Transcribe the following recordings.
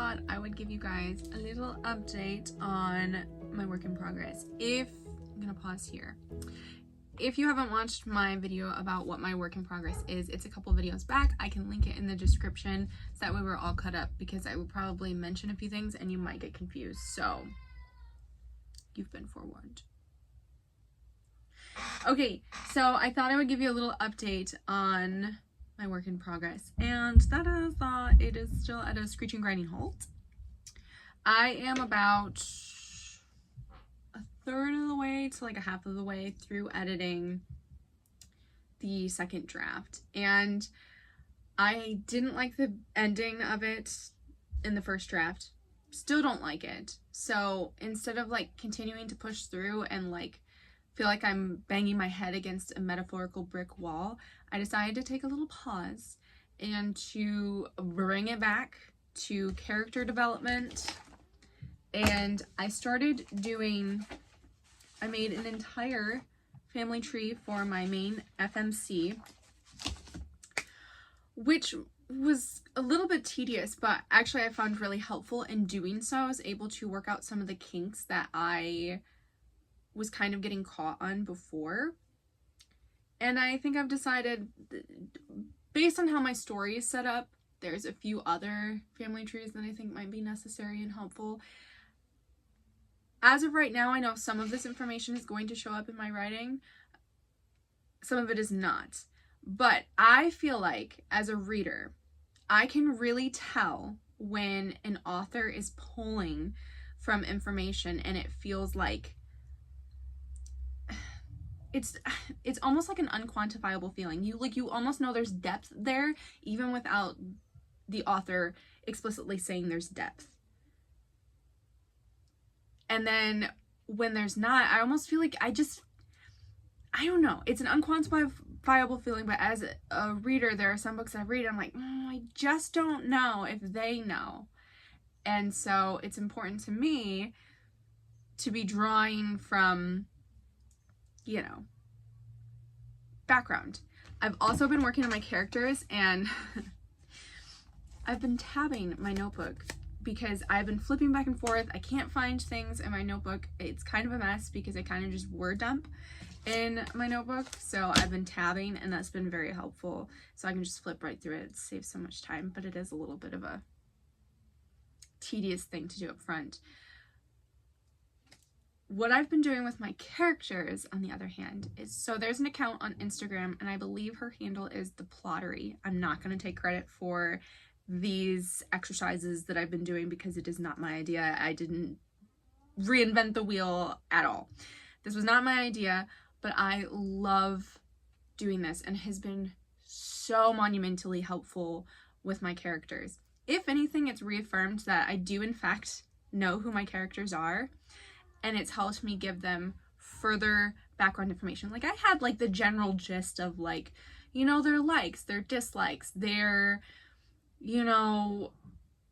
thought I would give you guys a little update on my work in progress. I'm gonna pause here. If you haven't watched my video about what my work in progress is, it's a couple videos back. I can link it in the description so that way we're all caught up, because I will probably mention a few things and you might get confused. So you've been forewarned. Okay, so I thought I would give you a little update on my work in progress, and that is that it is still at a screeching grinding halt. I am about a third of the way to like a half of the way through editing the second draft, and I didn't like the ending of it in the first draft. Still don't like it. So instead of like continuing to push through and like feel like I'm banging my head against a metaphorical brick wall, I decided to take a little pause and to bring it back to character development. And I made an entire family tree for my main FMC, which was a little bit tedious, but actually I found really helpful in doing so. I was able to work out some of the kinks that I was kind of getting caught on before. And I think I've decided, based on how my story is set up, there's a few other family trees that I think might be necessary and helpful. As of right now, I know some of this information is going to show up in my writing. Some of it is not. But I feel like, as a reader, I can really tell when an author is pulling from information and it feels like it's almost like an unquantifiable feeling. You almost know there's depth there, even without the author explicitly saying there's depth. And then when there's not, I almost feel like I don't know. It's an unquantifiable feeling, but as a reader, there are some books I read, I'm like, I just don't know if they know. And so it's important to me to be drawing from, background. I've also been working on my characters, and I've been tabbing my notebook because I've been flipping back and forth. I can't find things in my notebook. It's kind of a mess because I kind of just word dump in my notebook. So I've been tabbing, and that's been very helpful. So I can just flip right through it. It saves so much time, but it is a little bit of a tedious thing to do up front. What I've been doing with my characters, on the other hand, is, so there's an account on Instagram, and I believe her handle is The Plottery. I'm not going to take credit for these exercises that I've been doing because it is not my idea. I didn't reinvent the wheel at all. This was not my idea, but I love doing this and has been so monumentally helpful with my characters. If anything, it's reaffirmed that I do in fact know who my characters are, and it's helped me give them further background information. Like, I had like the general gist of like, their likes, their dislikes, their,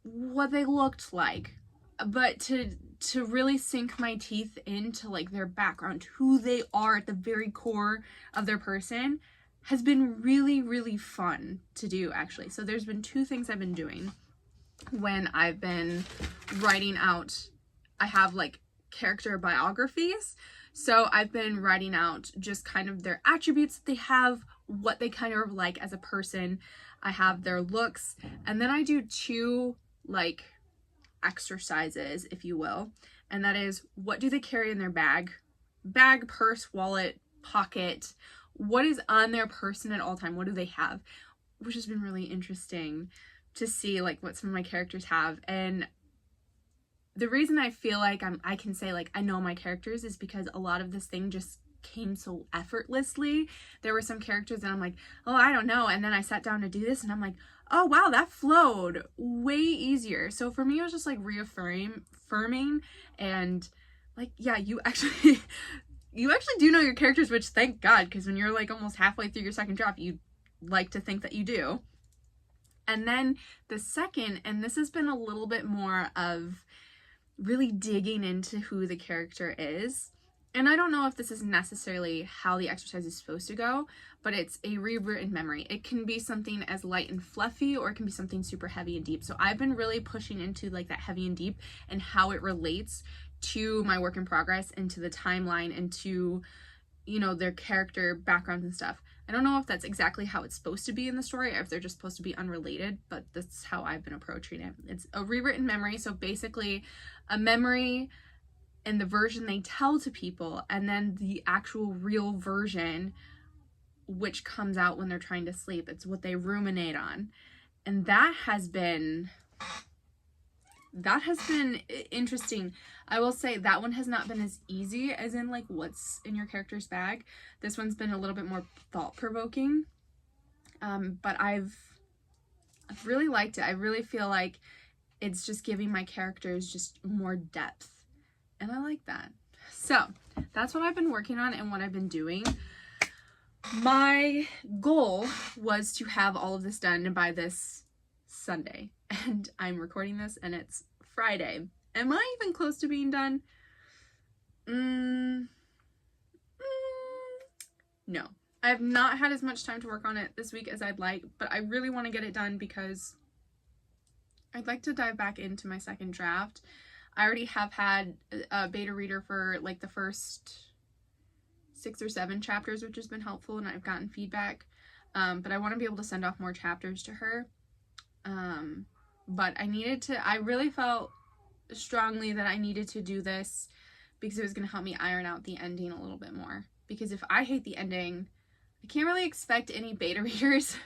what they looked like. But to really sink my teeth into like their background, who they are at the very core of their person, has been really, really fun to do, actually. So there's been two things I've been doing when I've been writing out. I have like character biographies. So I've been writing out just kind of their attributes that they have, what they kind of like as a person. I have their looks, and then I do two like exercises, if you will, and that is, what do they carry in their bag, purse, wallet, pocket, what is on their person at all time, what do they have, which has been really interesting to see like what some of my characters have. And the reason I feel like I can say like I know my characters is because a lot of this thing just came so effortlessly. There were some characters that I'm like, oh, I don't know, and then I sat down to do this and I'm like, oh wow, that flowed way easier. So for me, it was just like reaffirming and like, yeah, you actually do know your characters, which thank God, because when you're like almost halfway through your second draft, you like to think that you do. And then the second, and this has been a little bit more of really digging into who the character is, and I don't know if this is necessarily how the exercise is supposed to go, but it's a rewritten memory. It can be something as light and fluffy, or it can be something super heavy and deep. So I've been really pushing into like that heavy and deep and how it relates to my work in progress and to the timeline and to, you know, their character backgrounds and stuff. I don't know if that's exactly how it's supposed to be in the story, or if they're just supposed to be unrelated, but that's how I've been approaching it. It's a rewritten memory, so basically a memory and the version they tell to people, and then the actual real version, which comes out when they're trying to sleep. It's what they ruminate on. And that has been interesting. I will say that one has not been as easy as in like what's in your character's bag. This one's been a little bit more thought-provoking. But I've really liked it. I really feel like it's just giving my characters just more depth. And I like that. So that's what I've been working on and what I've been doing. My goal was to have all of this done by this Sunday. And I'm recording this and it's Friday. Am I even close to being done? No. I have not had as much time to work on it this week as I'd like, but I really want to get it done because I'd like to dive back into my second draft. I already have had a beta reader for like the first 6 or 7 chapters, which has been helpful, and I've gotten feedback. But I want to be able to send off more chapters to her. But I really felt strongly that I needed to do this because it was going to help me iron out the ending a little bit more. Because if I hate the ending, I can't really expect any beta readers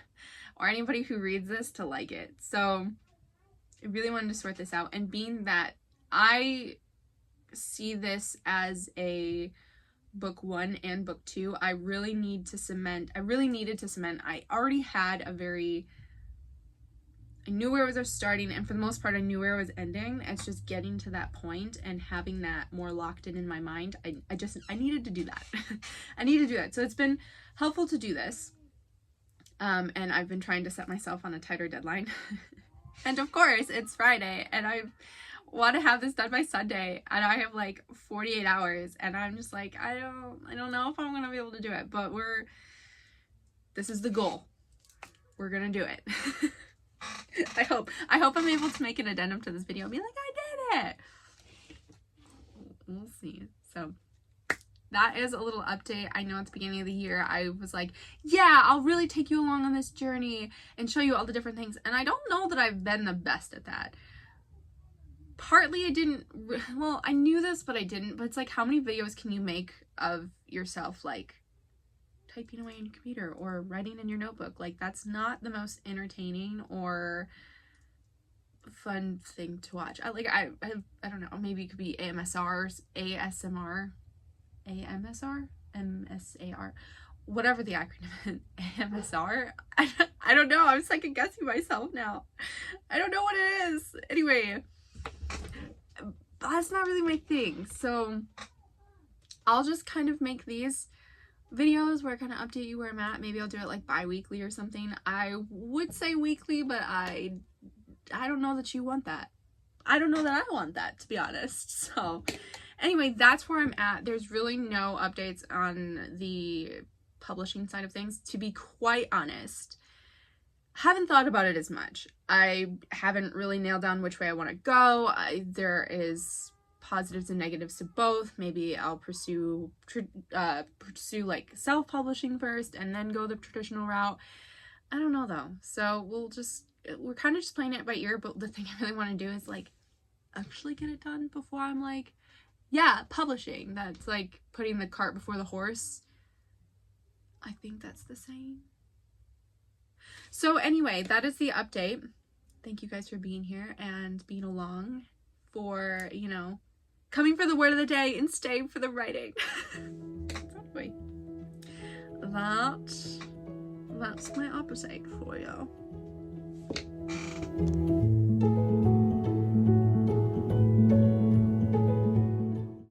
or anybody who reads this to like it. So I really wanted to sort this out. And being that I see this as a book 1 and book 2, I really needed to cement. I already had I knew where it was starting, and for the most part I knew where it was ending. It's just getting to that point and having that more locked in my mind. I needed to do that. I need to do that. So it's been helpful to do this. And I've been trying to set myself on a tighter deadline. And of course it's Friday and I want to have this done by Sunday, and I have like 48 hours, and I'm just like, I don't know if I'm going to be able to do it, but this is the goal. We're going to do it. I hope I'm able to make an addendum to this video and be like, I did it. We'll see. So that is a little update. I know at the beginning of the year, I was like, yeah, I'll really take you along on this journey and show you all the different things. And I don't know that I've been the best at that. Partly I knew this, but I didn't. But it's like, how many videos can you make of yourself, like, typing away on your computer or writing in your notebook? Like, that's not the most entertaining or fun thing to watch. I don't know, maybe it could be ASMR, whatever the acronym is. AMSR. I don't know. I'm second guessing myself now. I don't know what it is. Anyway, that's not really my thing. So I'll just kind of make these videos where I kind of update you where I'm at. Maybe I'll do it like bi-weekly or something. I would say weekly, but I don't know that you want that. I don't know that I want that, to be honest. So anyway, that's where I'm at. There's really no updates on the publishing side of things, to be quite honest. Haven't thought about it as much. I haven't really nailed down which way I want to go. There is positives and negatives to both. Maybe I'll pursue like self-publishing first and then go the traditional route. I don't know though. So we're kind of just playing it by ear, but the thing I really want to do is like actually get it done before I'm like, yeah, publishing. That's like putting the cart before the horse. I think that's the saying. So anyway, that is the update. Thank you guys for being here and being along for, coming for the word of the day and staying for the writing. Anyway, that's my update for you.